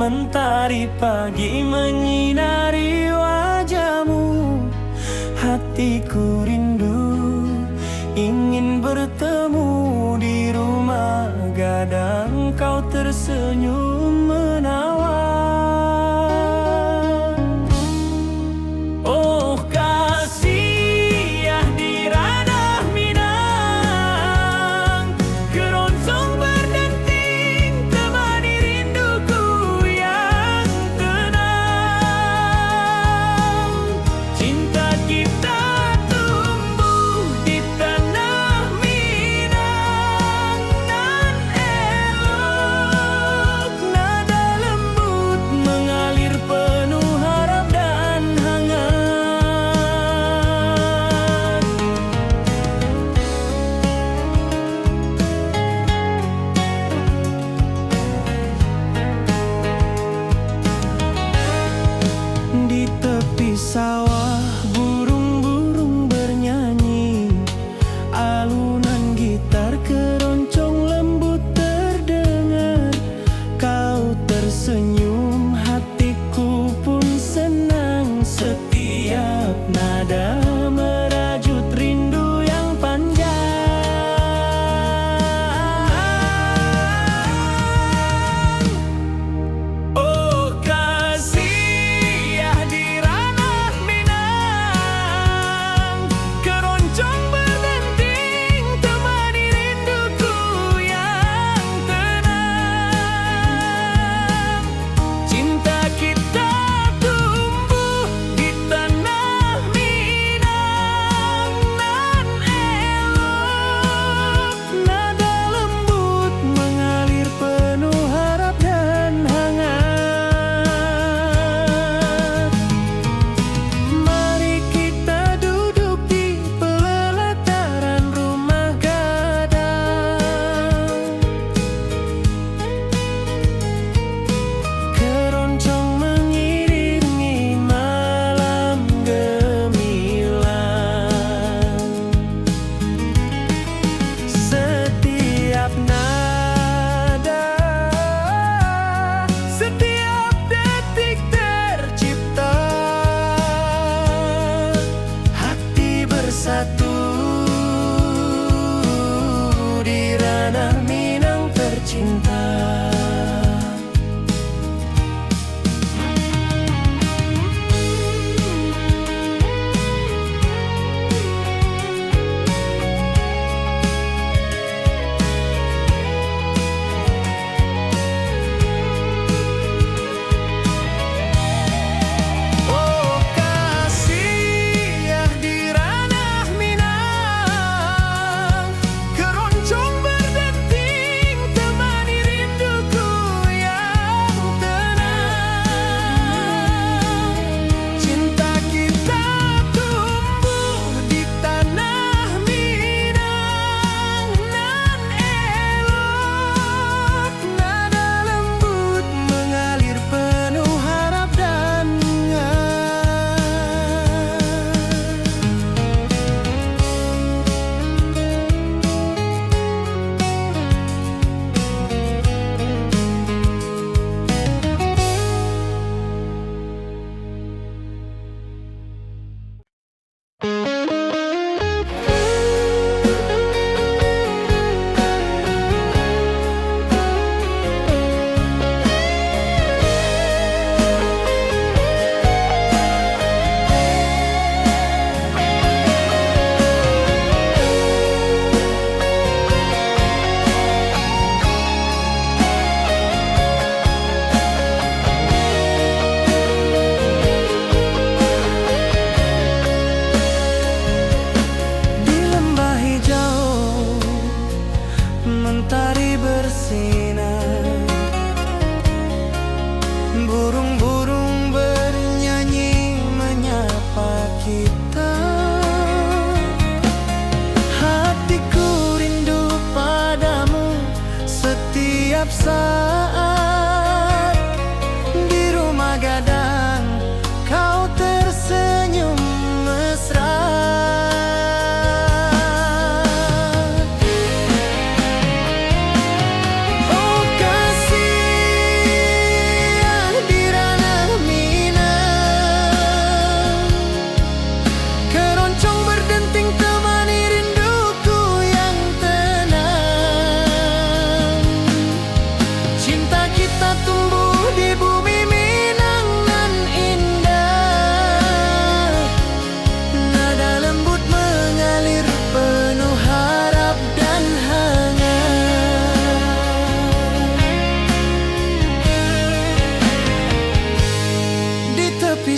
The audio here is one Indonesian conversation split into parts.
Mentari pagi menyinari wajahmu. Hatiku rindu ingin bertemu di rumah gadang. Kau tersenyum menawan. Oh kasih ya di ranah Minang, keroncong berdenting temani rinduku yang tenang. Cinta kita tumbuh di tanah Minang, nan elok nada lembut mengalir penuh harap dan hangat. Di tepi sawah burung-burung bernyanyi, alunan gitar keroncong lembut terdengar. Kau tersenyum, hatiku pun senang. Setiap nada merajut rindu yang panjang. Oh kasih ya di ranah Minang, keroncong berdenting temani rinduku yang tenang. Cinta kita tumbuh di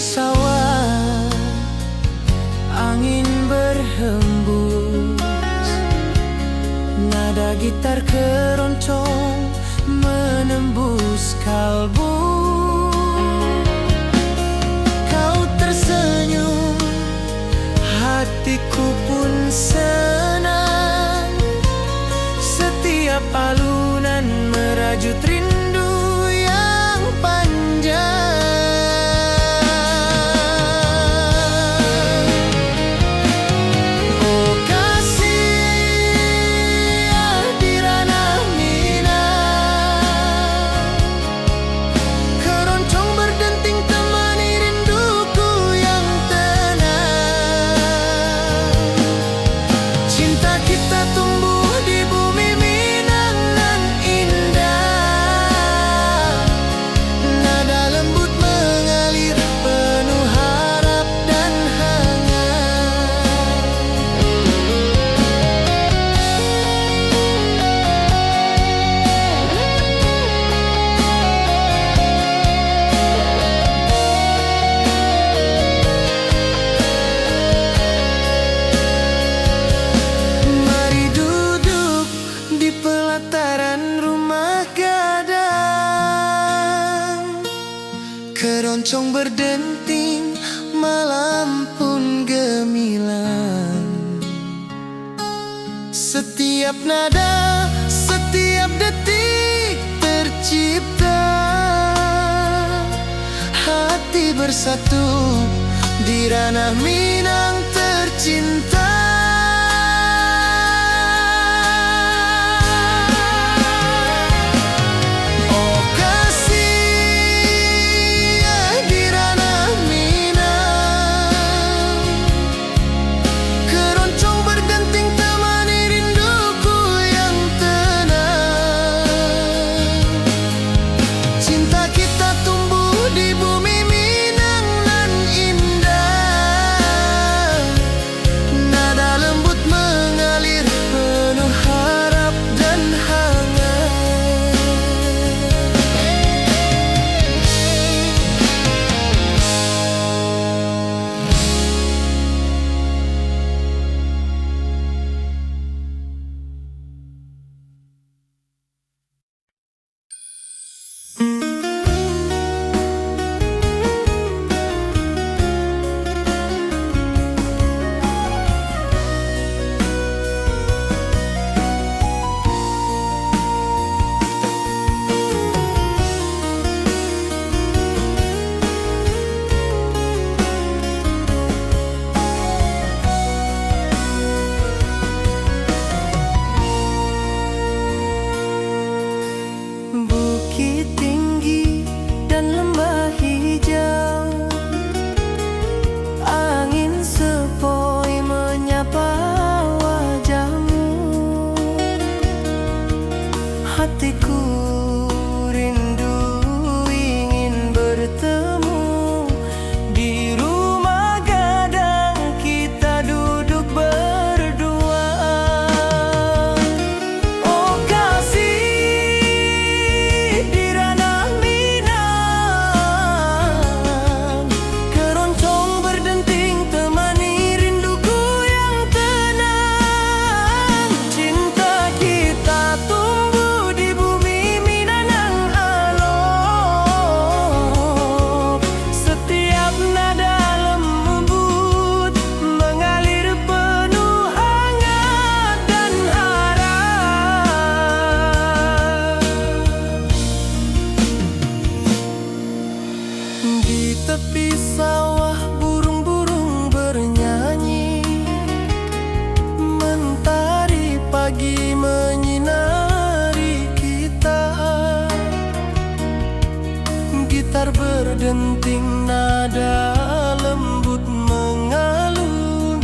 sawah, angin berhembus, nada gitar keroncong menembus kalbu. Kau tersenyum, hatiku pun senang. Setiap alunan merajut rindu yang panjang. Oh kasih di ranah Minang, keroncong berdenting temani rinduku yang tenang. Cinta kita tumbuh di bumi Minang nan indah, nada lembut mengalir penuh harap dan hangat. Mari duduk di pelataran rumah gadang, keroncong berdenting, malam pun gemilang. Setiap nada, setiap detik tercipta, hati bersatu di ranah Minang tercinta. Oh kasih di ranah Minang, keroncong berdenting temani rinduku yang tenang. Cinta kita tumbuh di bumi Minang nan indah, nada lembut mengalir penuh harap dan hangat. Bukit tinggi dan lembah hijau, angin sepoi menyapa wajahmu. Hatiku rindu ingin bertemu di rumah gadang, kita duduk berdua. Oh kasih di ranah Minang, keroncong berdenting temani rinduku yang tenang. Cinta kita tumbuh di bumi Minang yang alok, setiap nada lembut mengalir penuh hangat dan harap. Di tepi sawah burung-burung bernyanyi, mentari pagi menyinari kita. Gitar berdenting, nada lembut mengalun,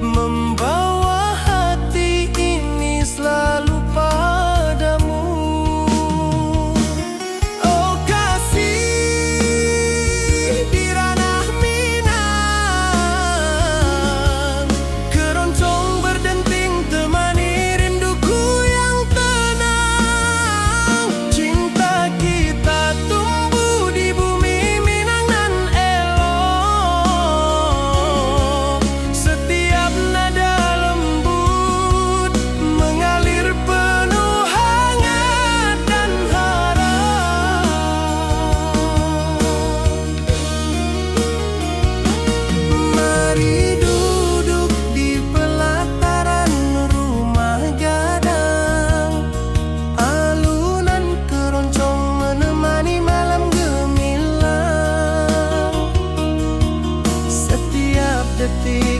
membawa hati ini selalu padamu. Oh kasih di ranah Minang, keroncong berdenting temani rinduku yang tenang. Cinta kita tumbuh di bumi Minang nan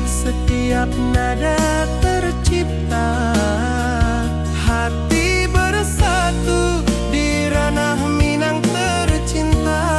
setiap nada tercipta. Hati bersatu di ranah Minang tercinta.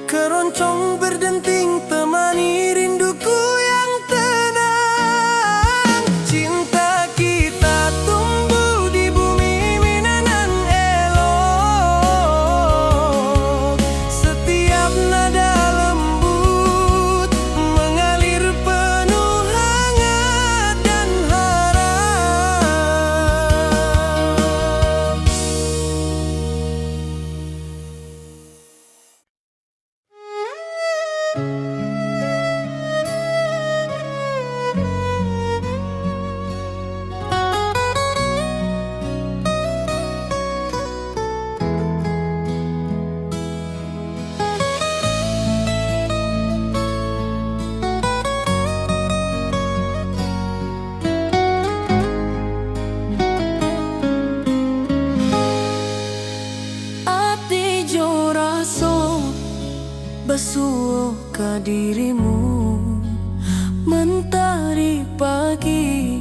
Keroncong berdenting temani rinduku yang tenang. Cinta kita tumbuh di bumi Minang elok. Setiap nada lembut mengalir penuh hangat dan harap. Ati jo raso basuh ke dirimu, mentari pagi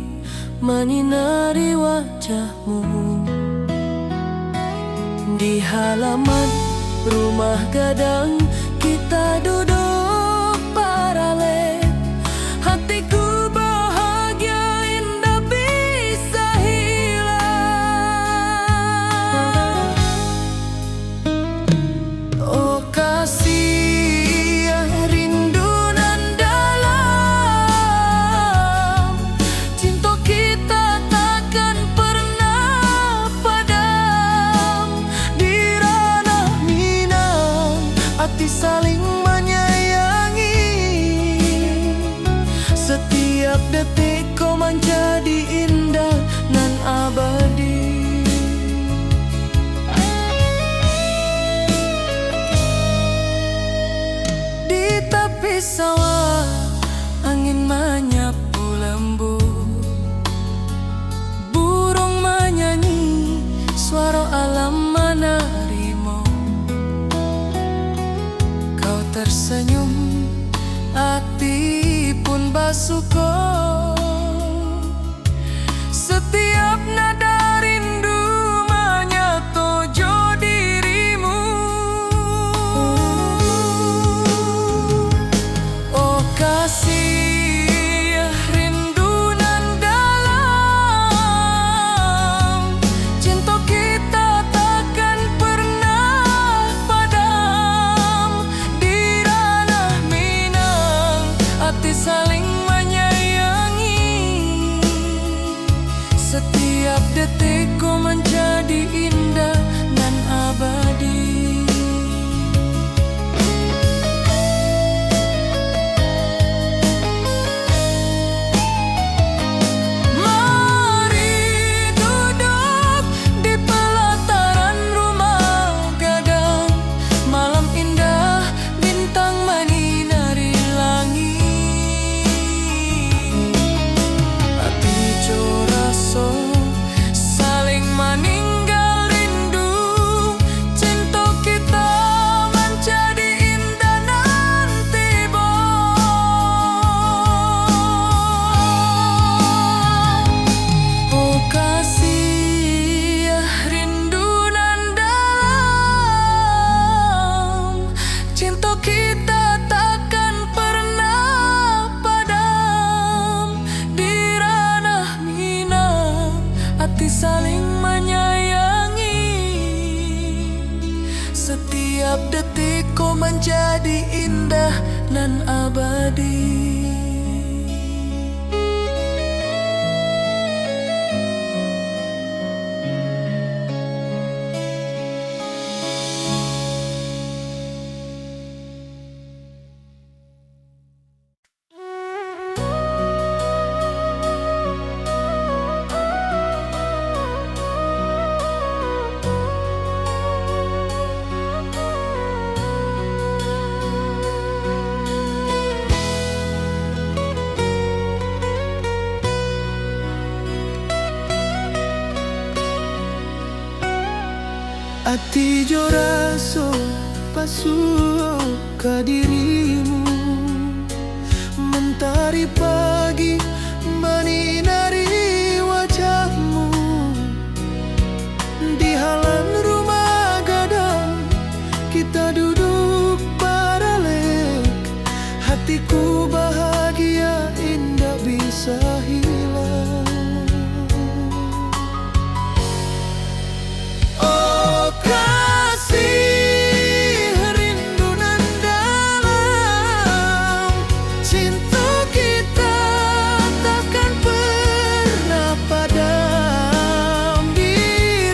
menyinari wajahmu. Di halaman rumah gadang kita duduk paralel. Hatiku bahagia indah bisa hilang. Oh kasih rindu nan dalam, cinta kita takkan pernah padam. Di ranah Minang hati saling menyayangi. Setiap detik kau menjadi indah nan abadi. Di tepi sawah angin menyapu lembut, burung menyanyi suara alam menerimu. Kau tersenyum, hati pun bersyukur. Setiap nada rindu menyatu jo dirimu. Oh kasih rindu nan dalam, cinta kita takkan pernah padam. Di ranah Minang hati saling menyayangi. Setiap detik kau menjadi indah dan abadi. Mari duduk di pelataran rumah gadang. Malam indah bintang menyinari langit. Hati jo raso saling meninggal rindu. Cinta kita menjadi indah nanti oh kasih rindu nan dalam, cinta kita takkan pernah padam. Di ranah Minang hati saling menyayangi. Setiap detik kau menjadi indah nan abadi. Ati jo raso pasuo ka dirimu, mentari pagi menyinari wajahmu. Di halaman rumah gadang kita duduk paralel, hatiku bahagia indah bisa hilang. Oh kasih, rindu nan dalam, cinta kita takkan pernah padam. Di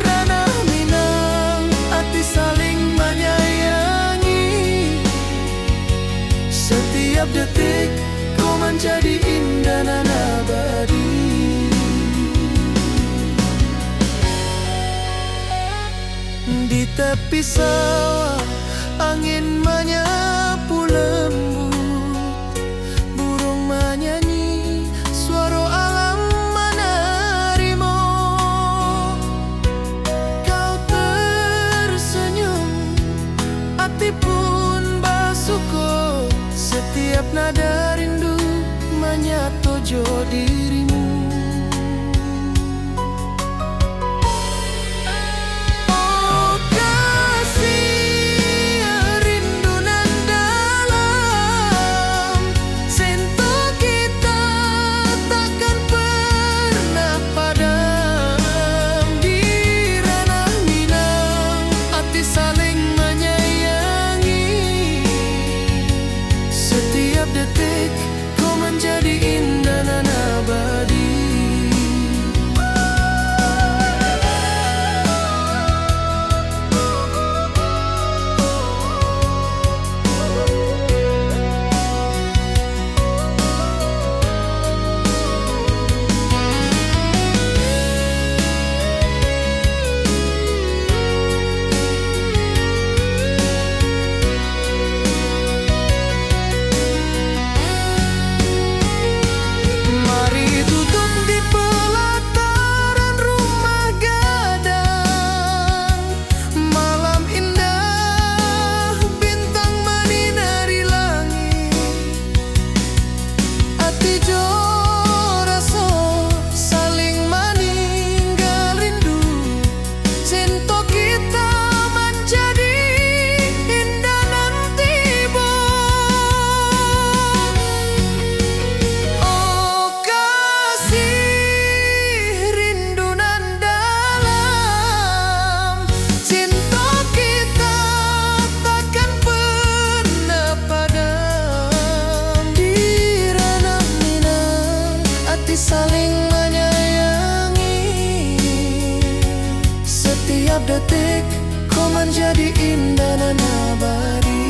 ranah Minang, hati saling menyayangi. Setiap detik kau menjadi indah dan abadi. Di tepi sawah angin menyapu lembut, burung menyanyi, suara alam menerima. Kau tersenyum, hati pun bersyukur. Setiap nada rindu menyatu jo dirimu. Oh kasih, rindu nan dalam, cinta kita takkan pernah padam. Di ranah Minang, hati saling menyayangi. Setiap detik kau menjadi indah dan abadi. Mari duduk di pelataran rumah gadang. Malam indah, bintang menyinari langit. Hati jo rasa saling meninggal rindu. Cinta kita menjadi indah nan tiba. Oh kasih, rindu nan dalam, cinta kita takkan pernah padam. Di ranah Minang, hati saling menyayangi. Setiap detik kau menjadi indah dan abadi.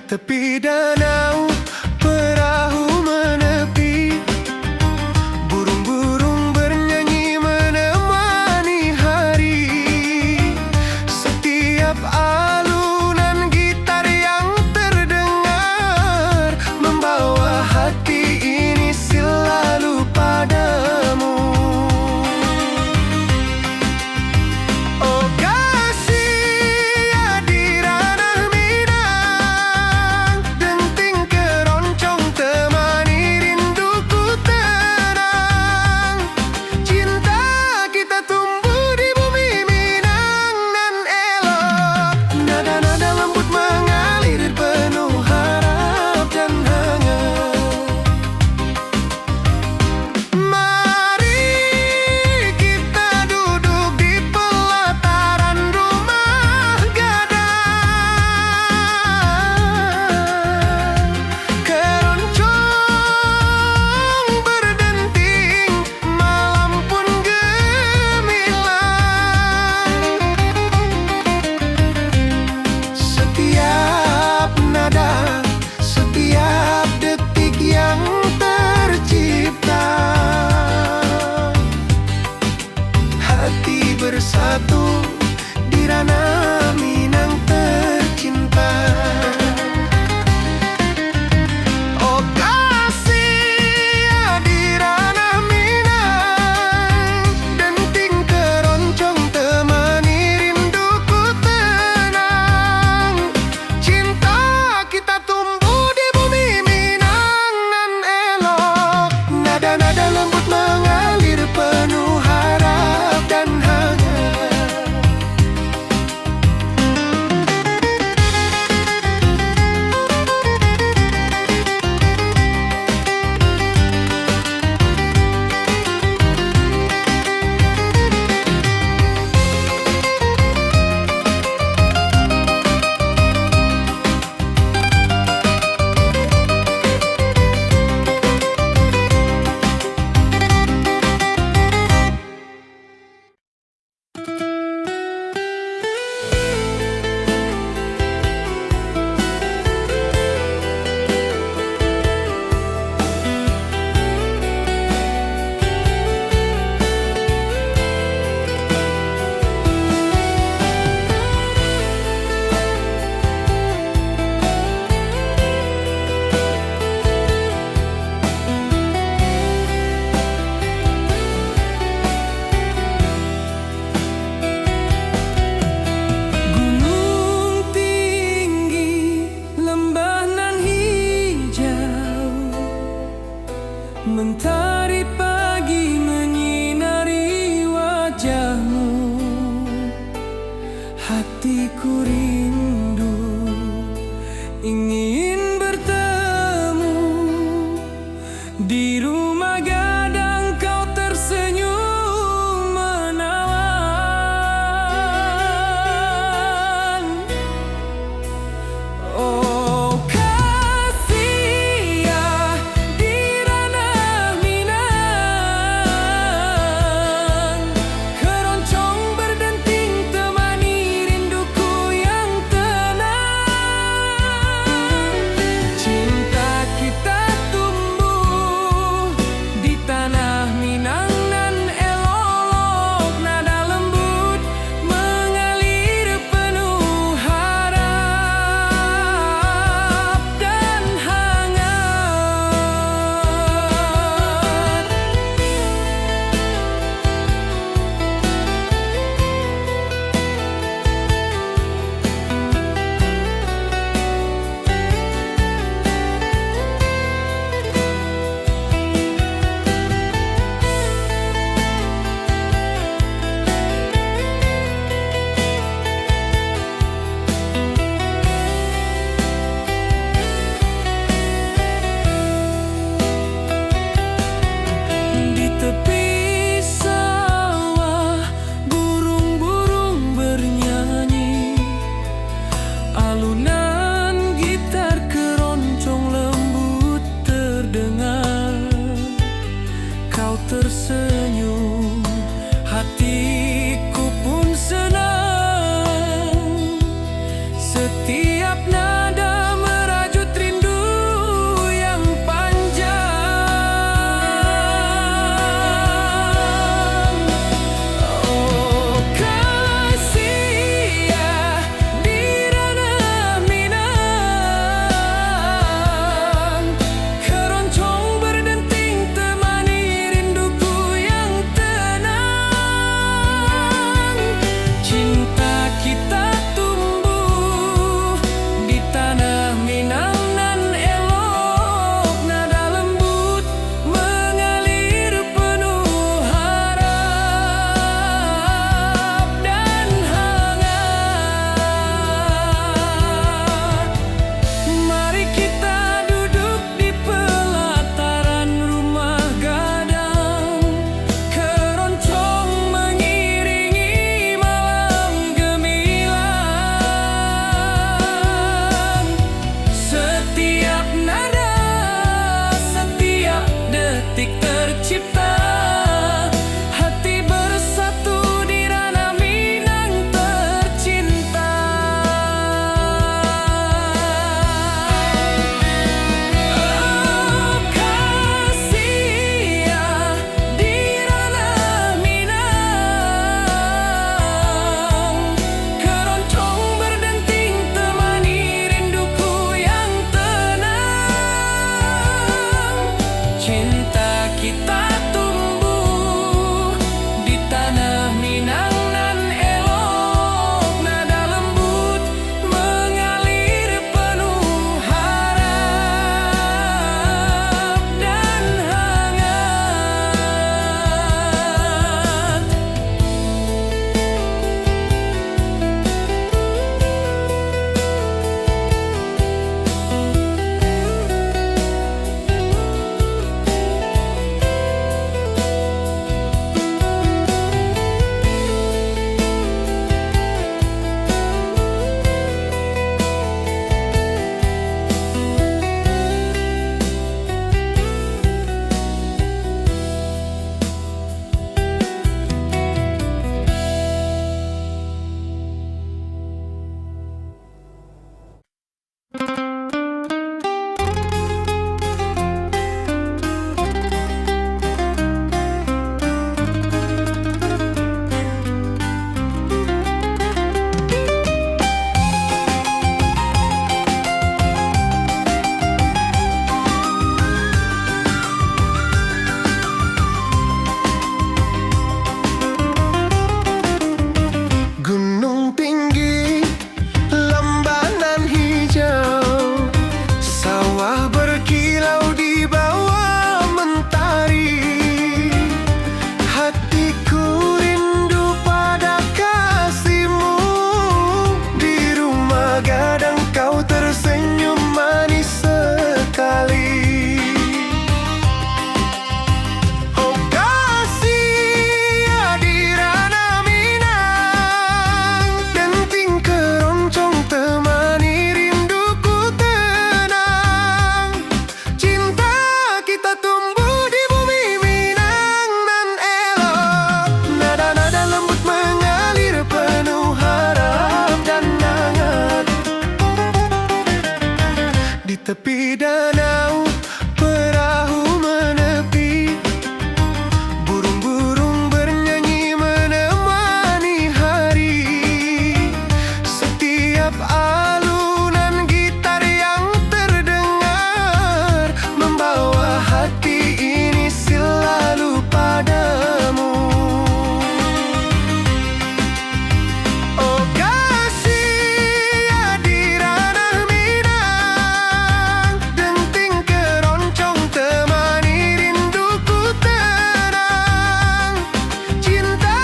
tepi danau, perahu menepi, burung-burung bernyanyi menemani hari. Setiap alunan gitar yang terdengar membawa hati ini selalu padamu. Oh kasih ya di ranah Minang, denting ke tepi danau perahu menepi, burung-burung bernyanyi menemani hari. Setiap alunan gitar yang terdengar membawa hati ini selalu padamu. Oh kasih di ranah Minang, denting keroncong temani rinduku tenang. Cinta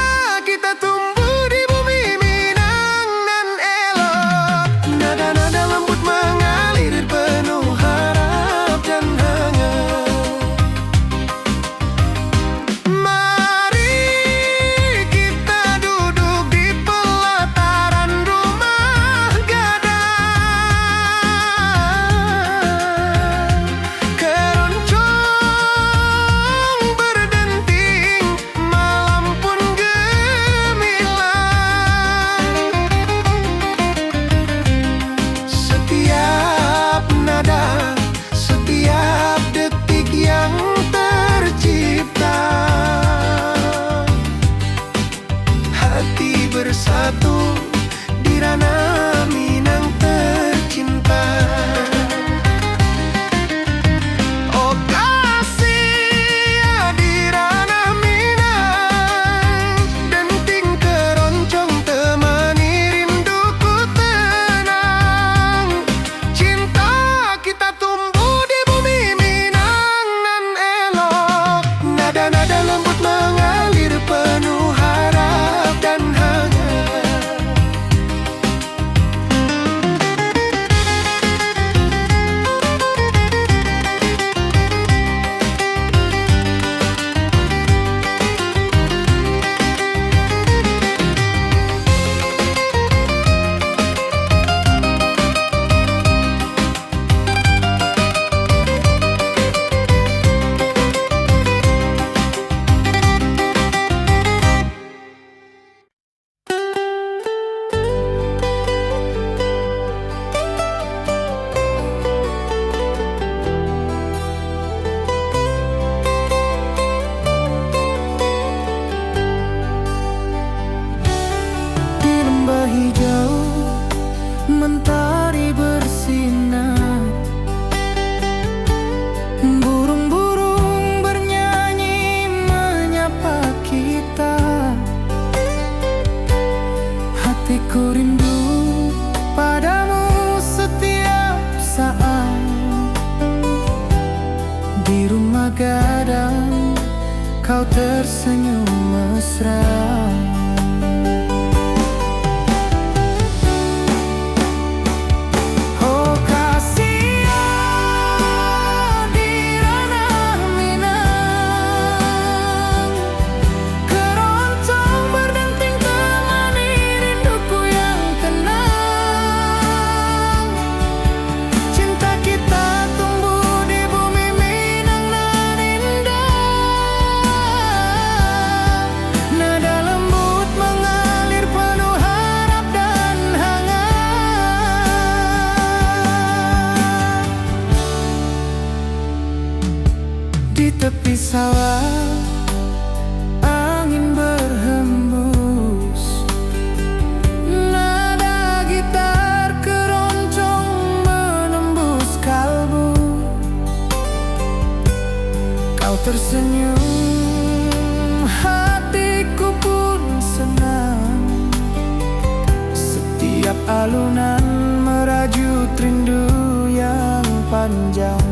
kita tumbuh di bumi Minang nan elok, nada-nada lembut mengalir penuh harap dan hangat. Mari kita duduk di pelataran rumah gadang. Keroncong berdenting, malam pun gemilang. Setiap nada, setiap detik yang tercipta, hati bersatu di ranah Minang tercinta. Oh kasih di ranah Minang, denting keroncong temani rinduku tenang. Cinta kita tumbuh di bumi Minang nan elok, nada-nada lembut mengalir penuh harap dan hangat. Di lembah hijau mentari bersinar, burung-burung bernyanyi menyapa kita. Hatiku rindu padamu setiap saat, di rumah gadang kau tersenyum mesra. Oh kasih di ranah Minang, keroncong berdenting temani rinduku yang tenang. Cinta kita tumbuh di bumi Minang nan indah, nada lembut mengalir penuh harap dan hangat. Di tepi sawah angin berhembus, nada gitar keroncong menembus kalbu. Kau tersenyum, hatiku pun senang. Setiap alunan merajut rindu yang panjang.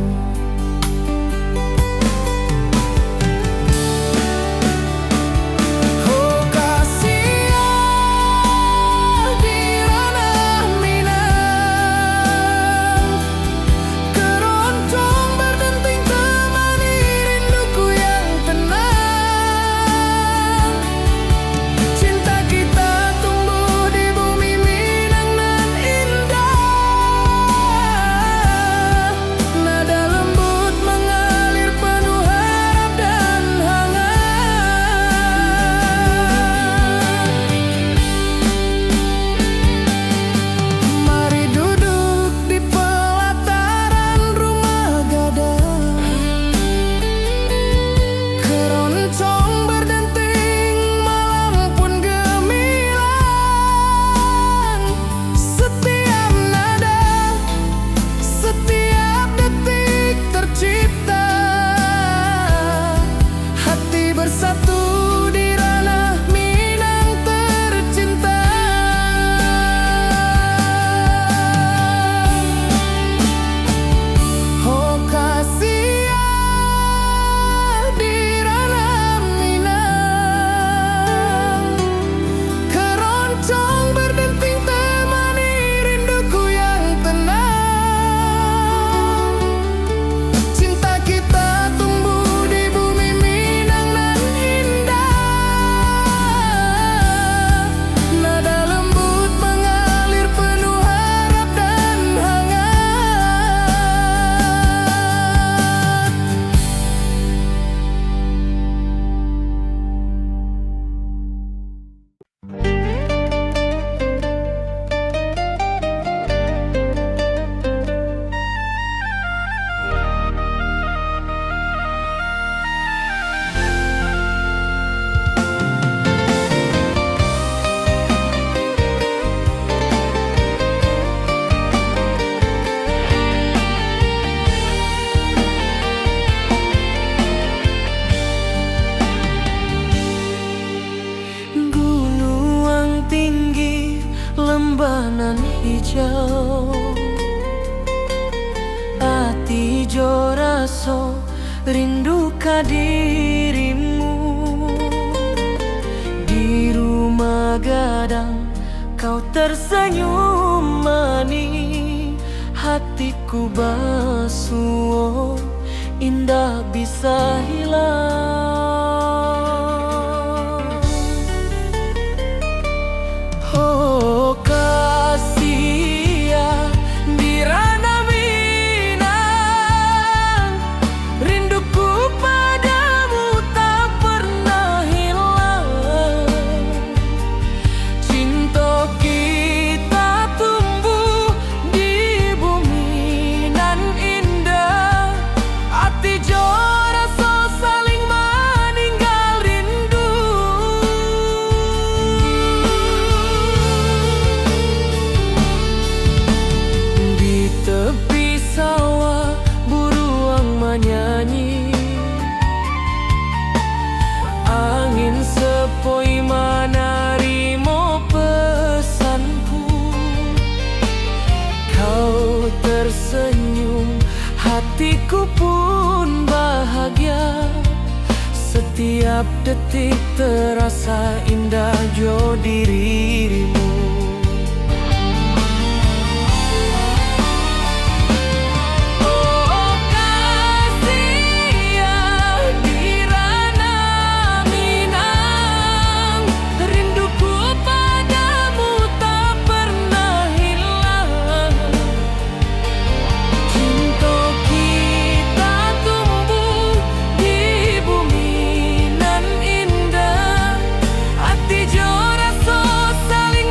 Oh kasih di ranah Minang, keroncong berdenting temani rinduku yang tenang. Cinta kita tumbuh di bumi Minang nan indah, setiap detik tercipta. Hati bersatu di ranah Minang tercinta. Oh kasih di ranah Minang, keroncong berdenting temani rinduku yang tenang. Cinta kita tumbuh di bumi Minang nan indah. Nada lembut mengalir penuh harap dan hangat. Gunung tinggi, lembah nan hijau, ati jo raso rindu ka dirimu. Di rumah gadang kau tersenyum manis, hatiku basuh indah bisa hilang. Oh kasih di ranah Minang, rinduku padamu tak pernah hilang. Cinta kita tumbuh di bumi nan indah. Hati jo rasa saling meninggal rindu. Di tepi sawah buruang menyanyi, angin sepoi menarimo pesanku. Kau tersenyum, hatiku pun bahagia. Setiap detik terasa indah jo dirimu. Oh kasih di ranah Minang, rinduku padamu tak pernah hilang. Cinta kita tumbuh di bumi nan indah. Hati jo rasa saling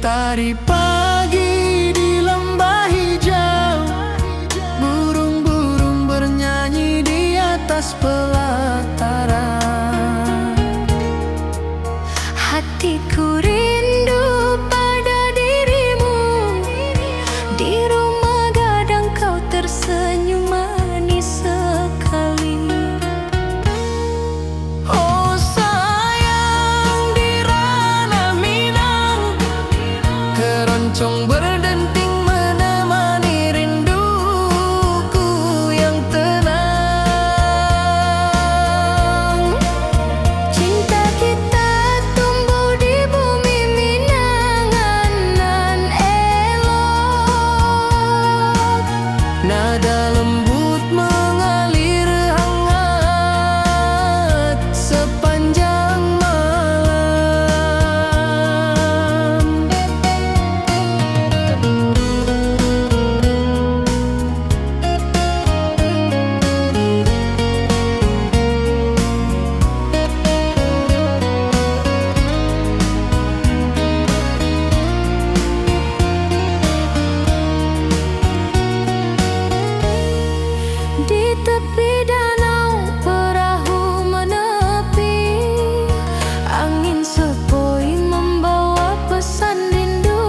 Tari pagi di lembah hijau, burung-burung bernyanyi di atas pelataran. Hatiku rindu pada dirimu, di rumah gadang kau tersenyum manis sekali. Oh sayang, di ranah Minang, keroncong berdenting menemani rinduku yang tenang. Cinta kita tumbuh di bumi Minang nan elok. Nada lembut mengalir hangat sepanjang malam. Di tepi danau perahu menepi, angin sepoi membawa pesan rindu.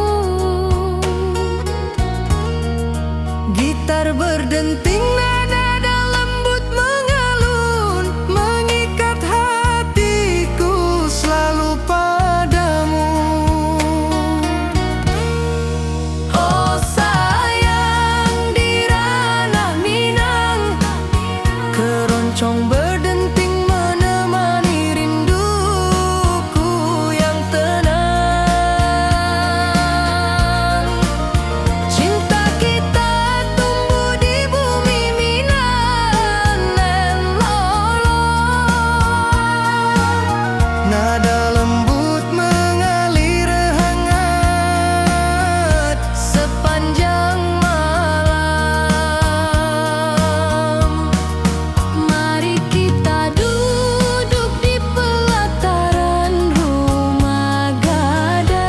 Gitar berdenting, nada lembut mengalun, mengikat hatiku selalu padamu. Oh sayang, di ranah Minang, keroncong berdenting menemani rinduku yang tenang. Cinta kita tumbuh di bumi Minang nan lolong. Nada lembut mengalir hangat sepanjang malam. Mari kita duduk di pelataran rumah gadang.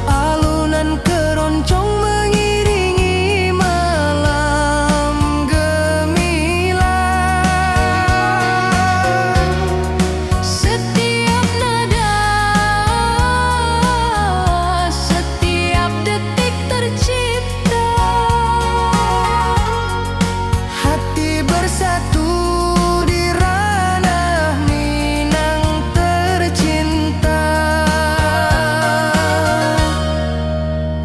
Alunan keroncong mengiringi malam gemilang. Setiap nada, setiap detik tercipta. Hati bersatu di ranah Minang tercinta.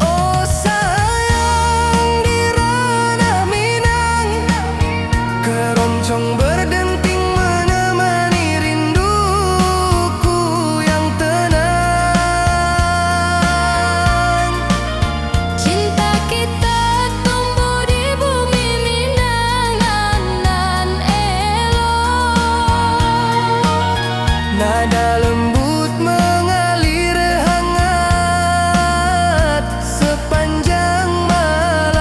Oh sayang, di ranah Minang, keroncong berdenting menemani rinduku yang tenang. Cinta kita tumbuh di bumi Minang nan elok. Nada lembut mengalir hangat sepanjang malam.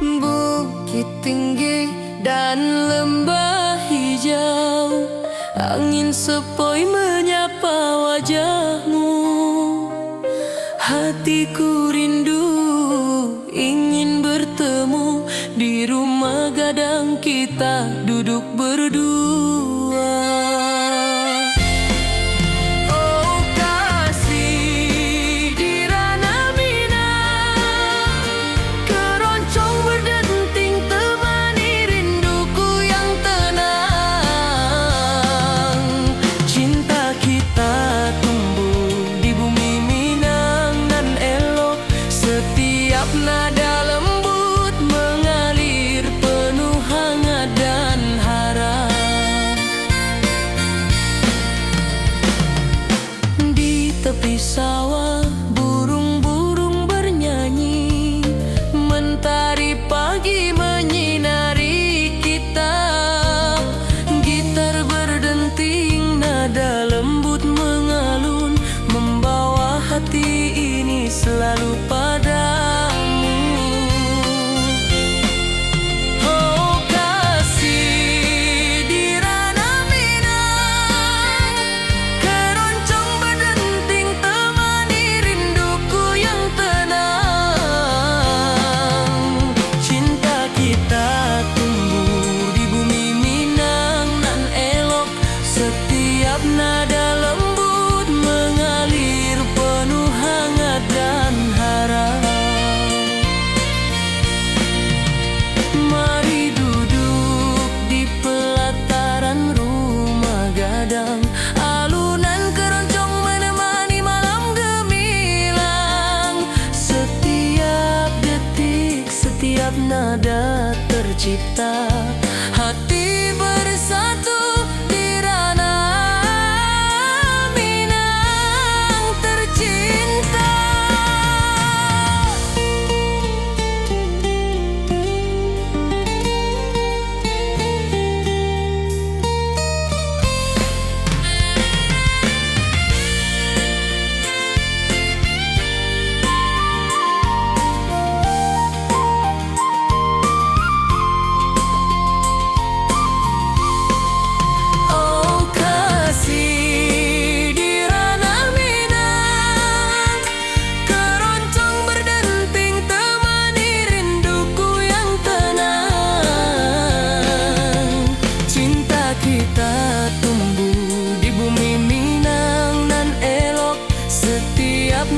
Bukit tinggi dan lembah hijau, angin sepoi menyapa wajahmu. Hatiku rindu ingin bertemu di rumah gadang kita duduk berdua. Oh kasih, di nada tercipta, hati bersatu di ranah Minang tercinta.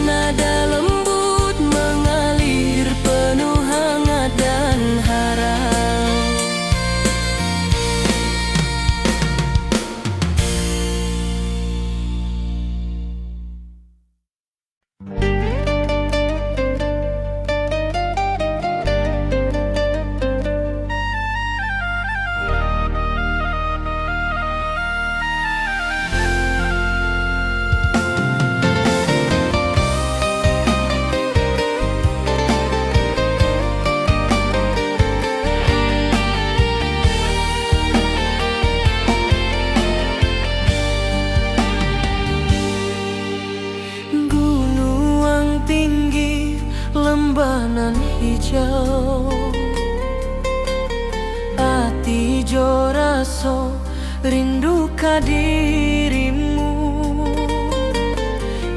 Nada lembut mengalir penuh hangat dan harap. Lembanan hijau, ati jo raso rindu ka dirimu.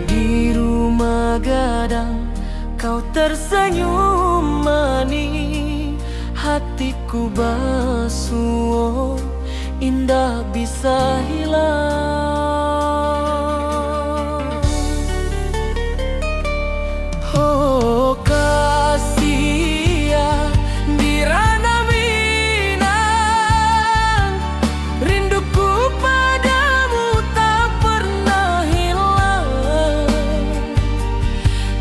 Di rumah gadang kau tersenyum manis, hatiku basuh indah bisa hilang. Oh kasih ya di ranah Minang, rinduku padamu tak pernah hilang.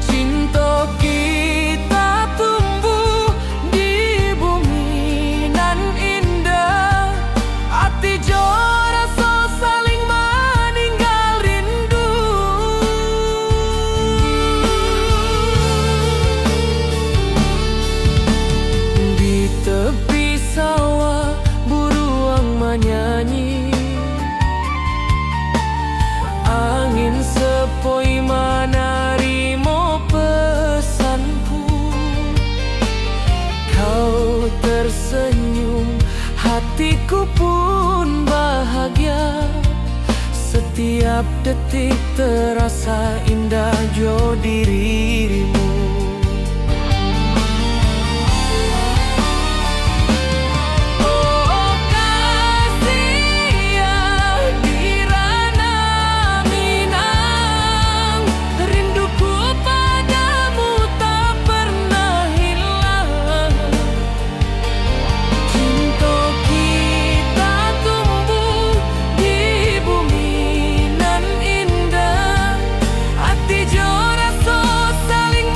Cinta kita tumbuh di bumi nan indah, hati jo rasa saling meninggal rindu. Di tepi sawah buruang menyanyi, angin sepoi menarimo pesanku. Kau tersenyum, hatiku pun bahagia. Setiap detik terasa indah jo dirimu. Saling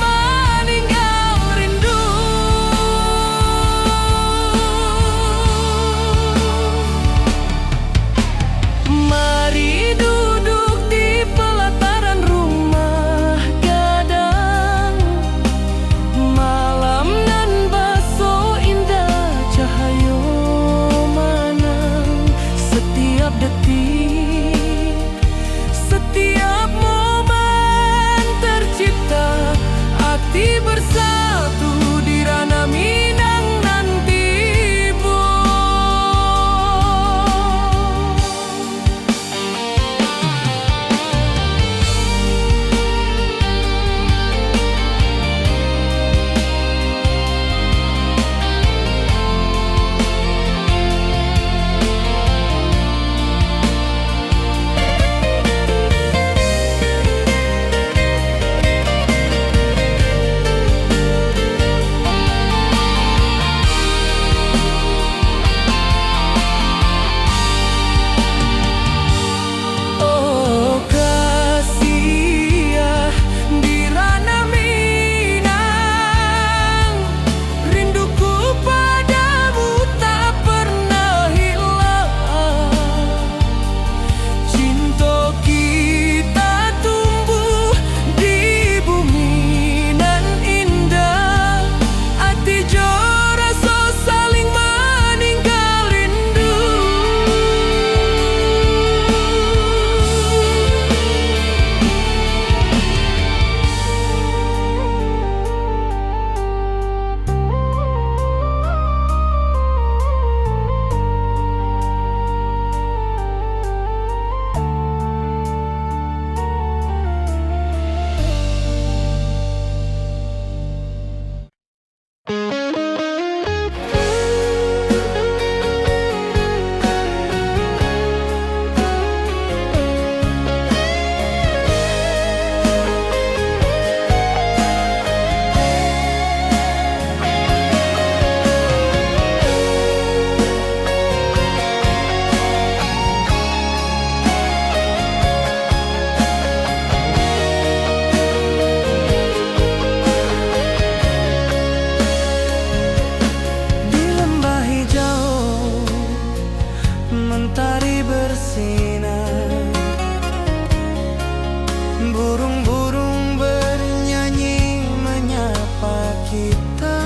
burung-burung bernyanyi menyapa kita.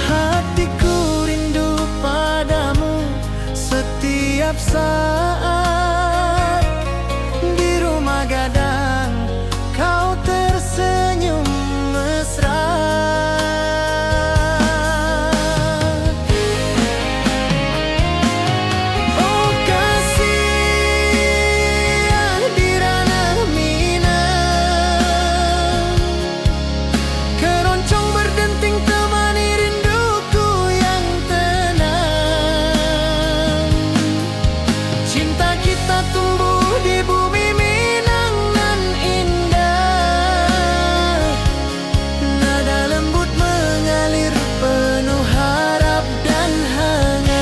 Hatiku rindu padamu setiap saat. Di rumah gadang kau tersenyum mesra. Oh kasih di ranah Minang, keroncong berdenting temani rinduku yang tenang. Cinta kita tumbuh di bumi Minang nan indah. Nada lembut mengalir penuh harap dan hangat.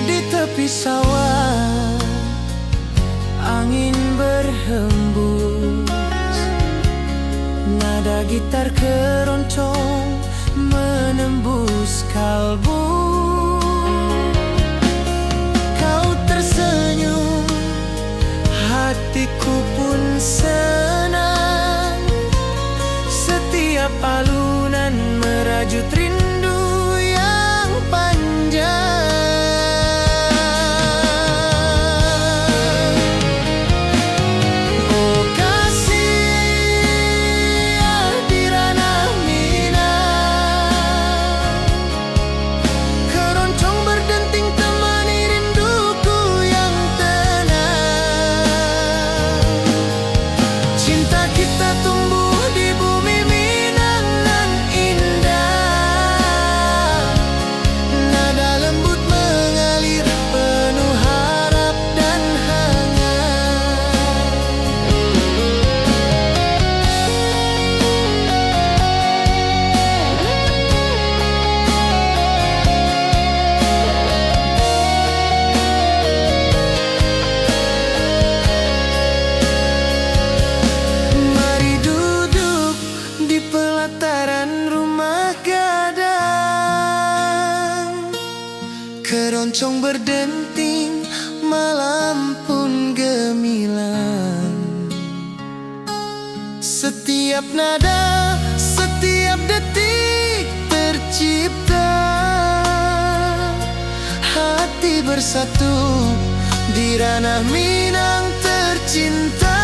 Di tepi sawah angin berhembus, nada gitar keroncong menembus kalbu. Kau tersenyum, hatiku pun senang. Setiap alunan merajut rindu yang panjang. Oh kasih di ranah Minang, keroncong berdenting temani rinduku yang tenang. Cinta kita tumbuh di bumi Minang nan indah. Nada lembut mengalir penuh harap dan hangat. Mari duduk di pelataran rumah gadang, keroncong berdenting, malam pun gemilang. Setiap nada, setiap detik tercipta. Hati bersatu di ranah Minang tercinta.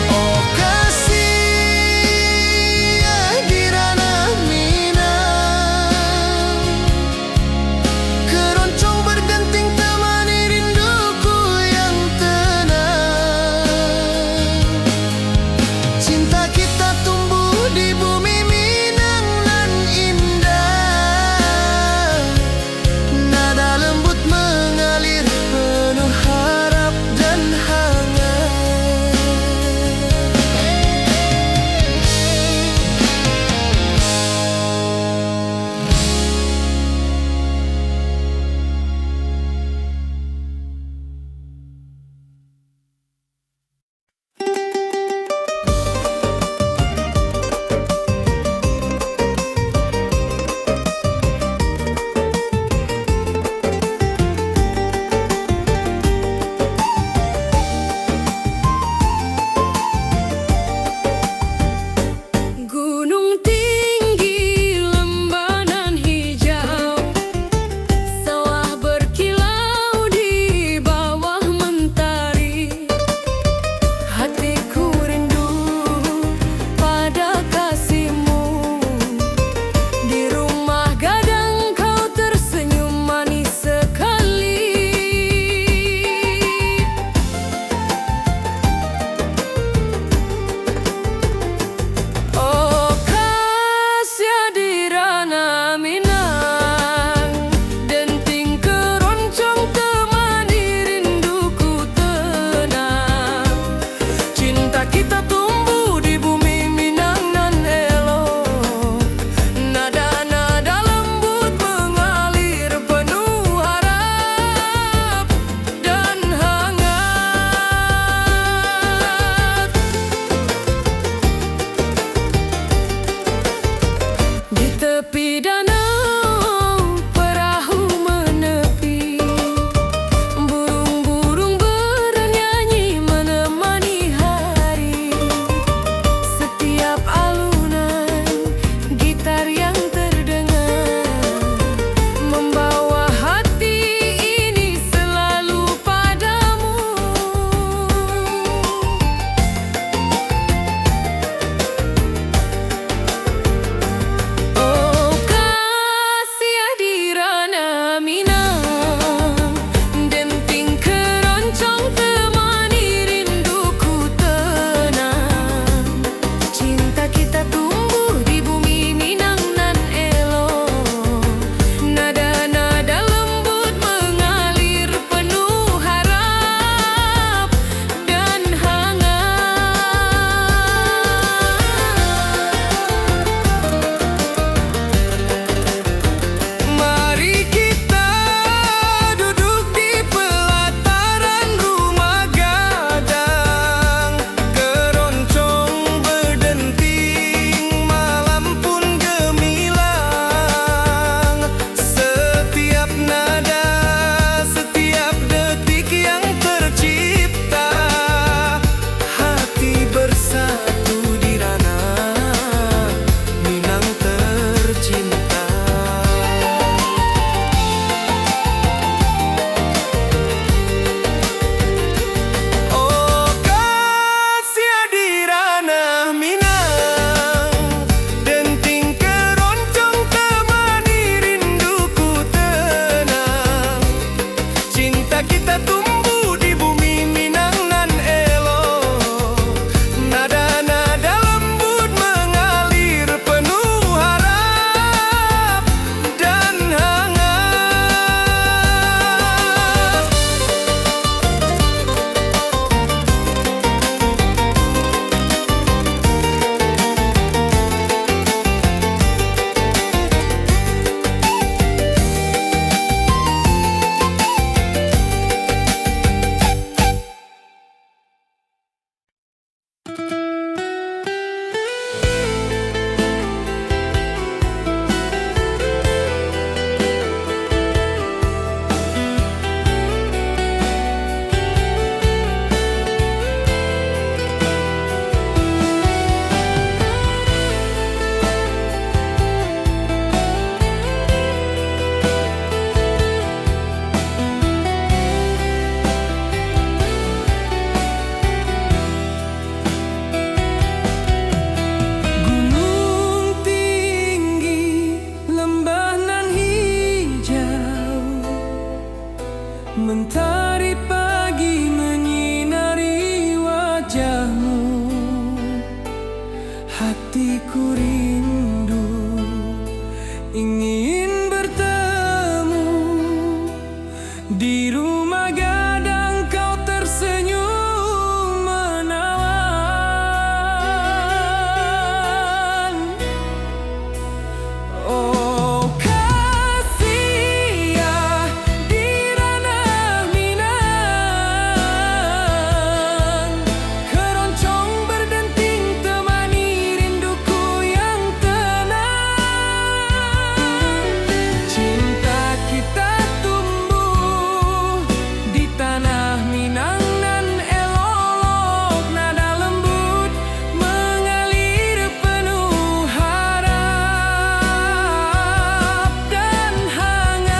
Oh kasih di ranah Minang, keroncong berdenting temani rinduku yang tenang. Cinta kita tumbuh di bumi Minang nan indah. Hatiku rindu ingin bertemu di rumah gadang, kau tersenyum menawan. Oh kasih ya di ranah Minang, keroncong berdenting temani rinduku yang tenang. Cinta kita tumbuh di tanah Minang nan elok, nada lembut mengalir penuh harap dan hangat.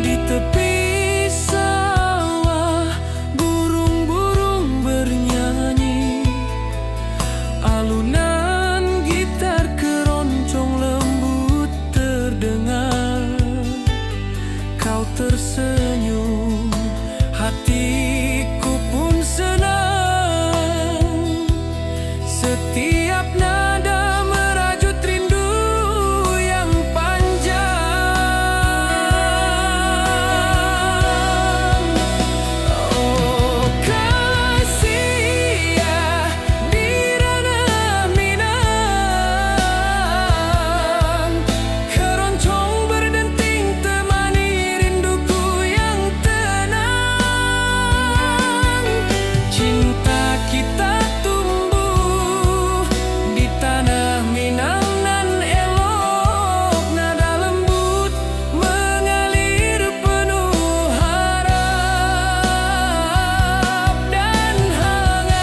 Di tepi sawah burung-burung bernyanyi, alunan gitar keroncong lembut terdengar. Kau tersenyum, hatiku pun senang. Setiap nada merajut rindu yang panjang. Oh kasih ya di ranah Minang, keroncong berdenting temani rinduku yang tenang. Cinta kita tumbuh di tanah Minang nan elok, nada lembut mengalir penuh harap dan hangat.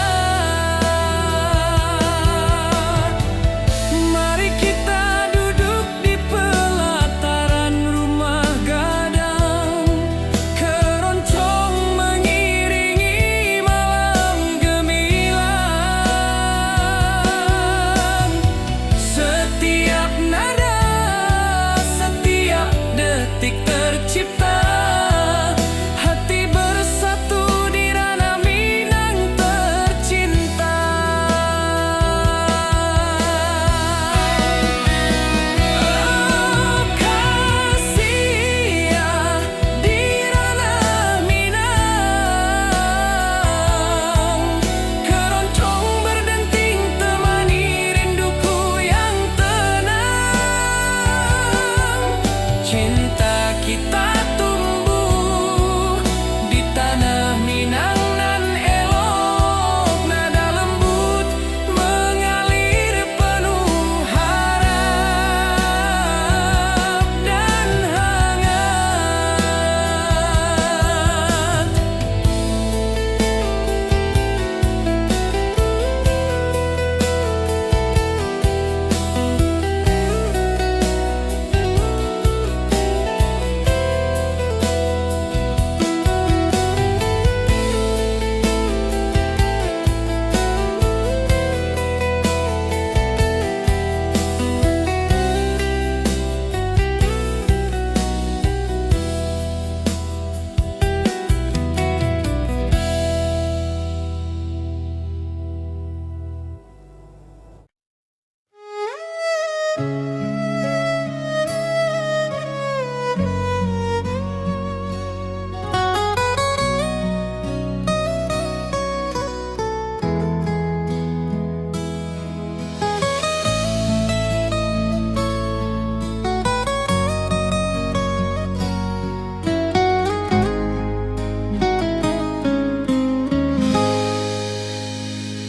Mari kita duduk di pelataran rumah gadang, keroncong mengiringi malam gemilang. Setiap nada, setiap detik tercipta, hati bersatu di ranah Minang tercinta. Oh kasih ya di ranah Minang, keroncong berdenting temani rinduku yang tenang. Cinta kita tumbuh di tanah Minang nan elok, nada lembut mengalir penuh harap dan hangat.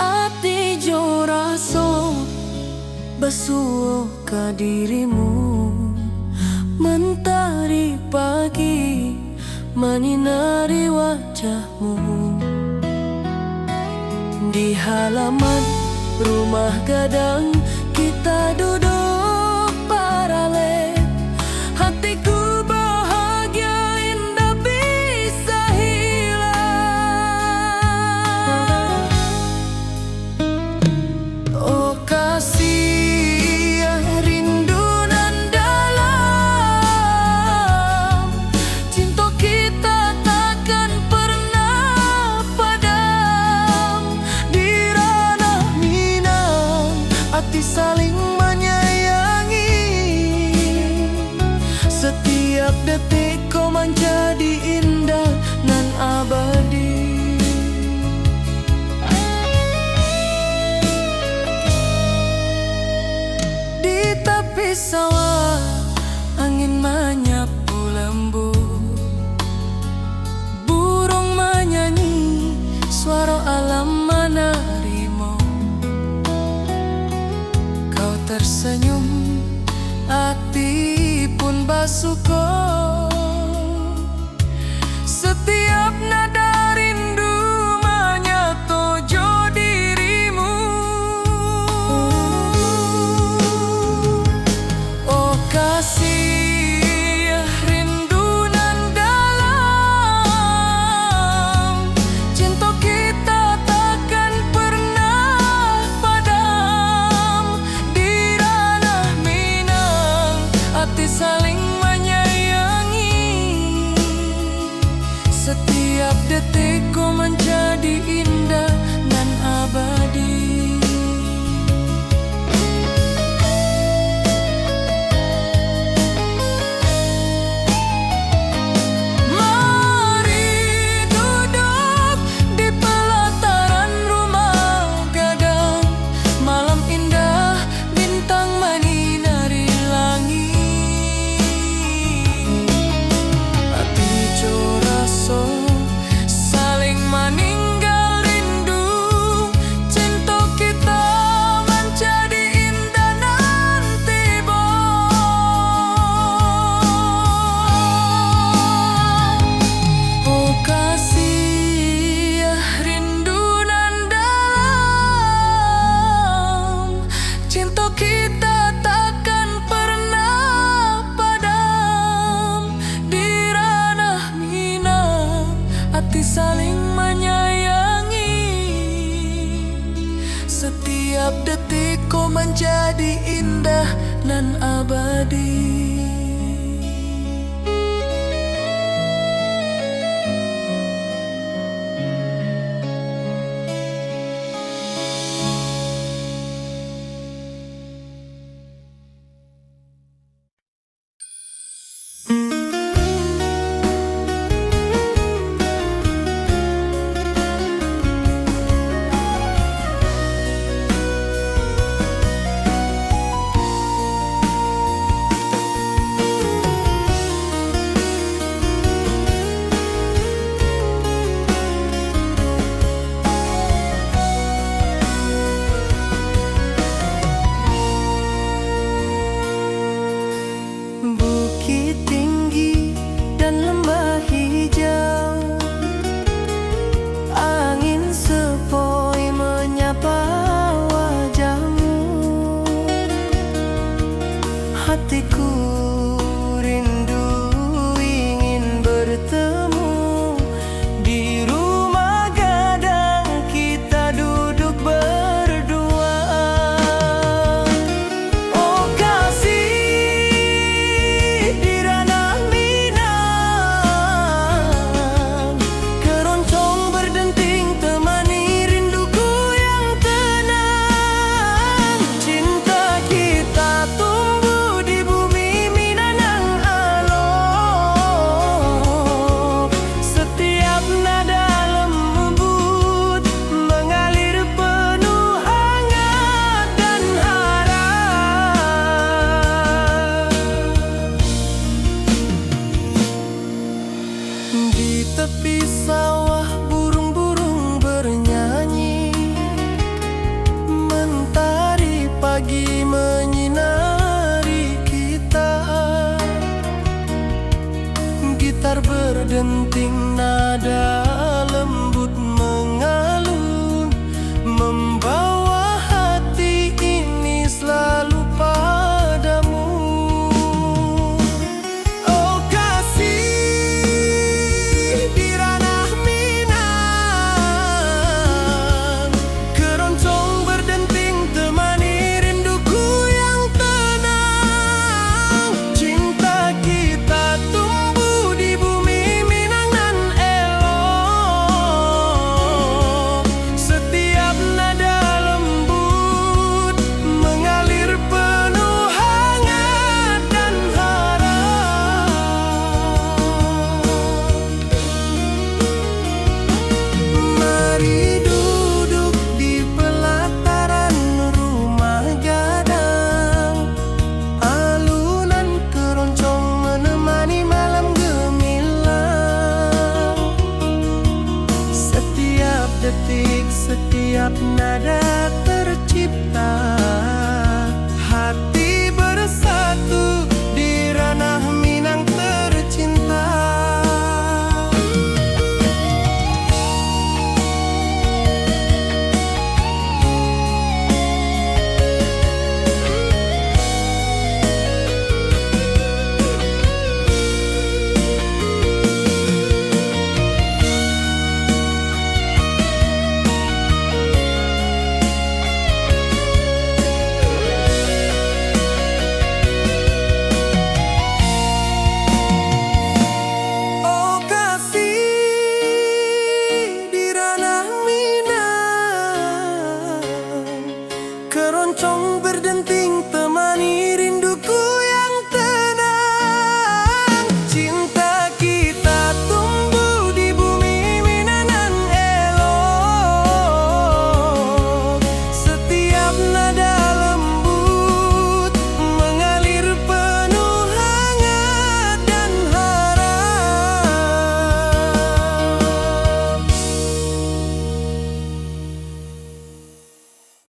Ati jo raso basuh ka dirimu, mentari pagi menyinari wajahmu. Di halaman rumah gadang kita duduk paralel. Hatiku bahagia indah bisa hilang. Oh kasih rindu nan dalam, cinta kita takkan pernah padam. Di ranah Minang hati saling menyayangi. Setiap detik kau menjadi indah nan abadi. Di tepi sawah angin menyapu lembut, burung menyanyi, suara alam menerimu. Kau tersenyum, hati pun bersyukur. Setiap nada rindu menyatu dirimu. Oh kasih rindu nan dalam, cinta kita takkan pernah padam. Di ranah Minang hati saling menyayangi. Setiap detikku menjadi indah dan abadi. Mari duduk di pelataran rumah gadang. Malam indah, bintang menyinari langit. Hati coraso saling meninggal rindu. Cinta kita menjadi indah nanti oh kasih rindu nan dalam, cinta kita takkan pernah padam. Di ranah Minang hati saling menyayangi. Setiap detikku menjadi indah dan abadi. Bukit tinggi dan lembah hijau, angin sepoi menyapa wajahmu. Hatiku rindu ingin bertemu. Di rumah gadang kita duduk berdua. Oh kasih di ranah Minang, keroncong berdenting temani rinduku yang tenang. Cinta kita tumbuh di bumi Minang alok. Setiap nada lembut mengalir penuh hangat dan harap. Di tepi sawah burung-burung bernyanyi. Mentari pagi menyinari kita. Gitar berdenting nada lembut mengalun. setiap nada tercipta. Hati bersatu di ranah Minang tercinta. Oh kasih di ranah Minang, keroncong berdenting temani